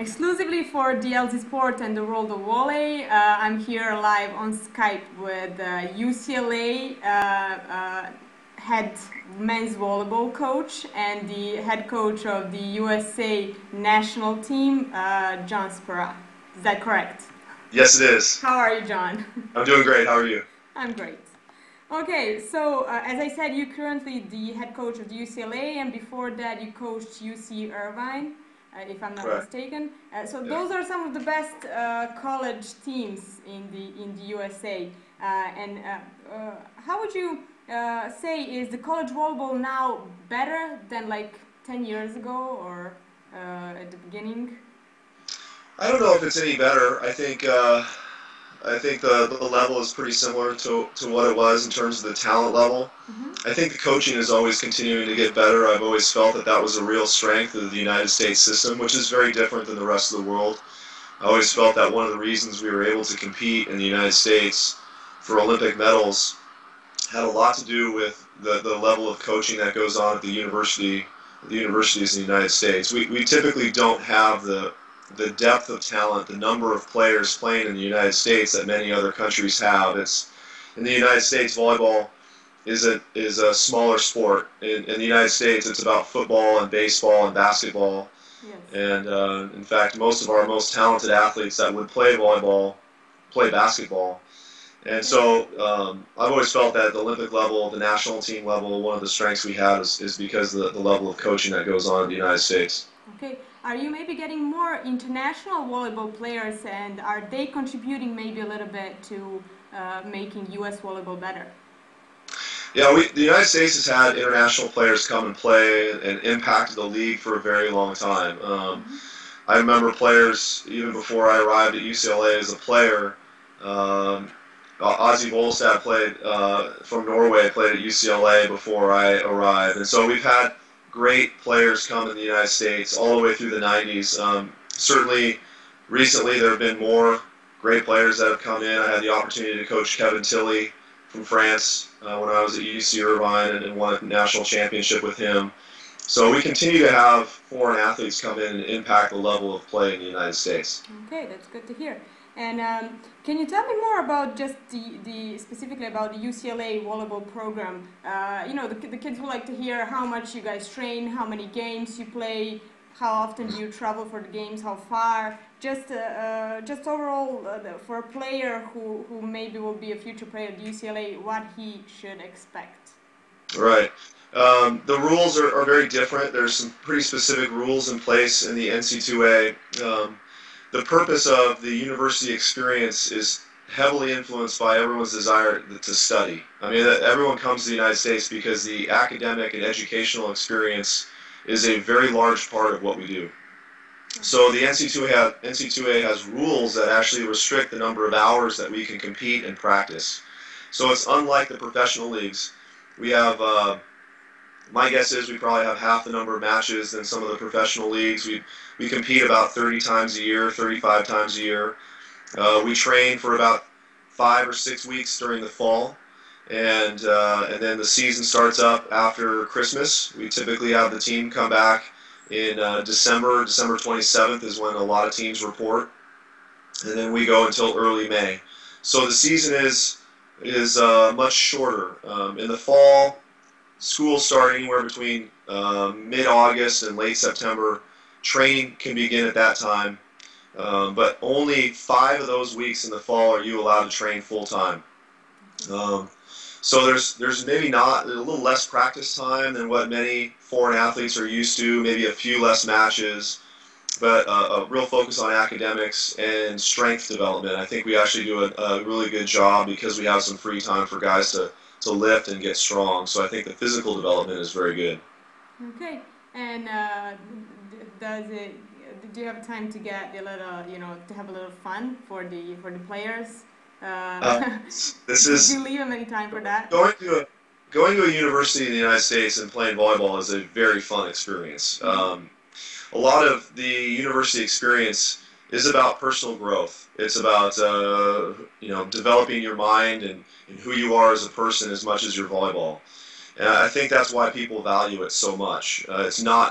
exclusively for DLZ Sport and the World of Volley. I'm here live on Skype with UCLA head men's volleyball coach and the head coach of the USA national team, John Speraw. Is that correct? Yes, it is. How are you, John? I'm doing great. How are you? I'm great. Okay, so as I said, you're currently the head coach of the UCLA, and before that you coached UC Irvine, if I'm not Correct. mistaken. So Yeah. those are some of the best college teams in the USA. How would you say, is the college volleyball now better than like 10 years ago or at the beginning? I don't know if it's any better. I think the level is pretty similar to what it was in terms of the talent level. I think the coaching is always continuing to get better. I've always felt that that was a real strength of the United States system, which is very different than the rest of the world. I always felt that one of the reasons we were able to compete in the United States for Olympic medals had a lot to do with the level of coaching that goes on at the universities in the United States. We typically don't have the depth of talent, the number of players playing in the United States that many other countries have. In the United States, volleyball is a smaller sport. In the United States, it's about football and baseball and basketball. Yes. And in fact, most of our most talented athletes that would play volleyball play basketball. And so I've always felt that at the Olympic level, the national team level, one of the strengths we have is because of the level of coaching that goes on in the United States. Okay. Are you maybe getting more international volleyball players, and are they contributing maybe a little bit to making U.S. volleyball better? Yeah, the United States has had international players come and play and impacted the league for a very long time. I remember players, even before I arrived at UCLA as a player, Ozzy Volstad played from Norway, played at UCLA before I arrived. And so we've had great players come in the United States all the way through the 90s. Certainly, recently there have been more great players that have come in. I had the opportunity to coach Kevin Tilley from France when I was at UC Irvine and won a national championship with him. So we continue to have foreign athletes come in and impact the level of play in the United States. Okay, that's good to hear. And can you tell me more about just specifically about the UCLA volleyball program? You know, the kids would like to hear how much you guys train, how many games you play, how often do you travel for the games, how far. Just overall, for a player who maybe will be a future player at UCLA, what he should expect. Right. The rules are very different. There's some pretty specific rules in place in the NC2A. The purpose of the university experience is heavily influenced by everyone's desire to study. I mean, everyone comes to the United States because the academic and educational experience is a very large part of what we do. So the NC2A has rules that actually restrict the number of hours that we can compete and practice. So it's unlike the professional leagues. We have, my guess is we probably have half the number of matches than some of the professional leagues. We compete about 30 times a year, 35 times a year. We train for about 5 or 6 weeks during the fall, and then the season starts up after Christmas. We typically have the team come back in December 27th is when a lot of teams report, and then we go until early May. So the season is much shorter. In the fall, schools start anywhere between mid-August and late September. Training can begin at that time, but only 5 of those weeks in the fall are you allowed to train full-time. So there's maybe not a little less practice time than what many foreign athletes are used to, maybe a few less matches, but a real focus on academics and strength development. I think we actually do a really good job because we have some free time for guys to lift and get strong. So I think the physical development is very good. Okay, and do you have time to get a little, you know, to have a little fun for the players? Do you leave them any time for that? Going to a university in the United States and playing volleyball is a very fun experience. A lot of the university experience is about personal growth. It's about you know, developing your mind and who you are as a person as much as your volleyball. And I think that's why people value it so much. It's not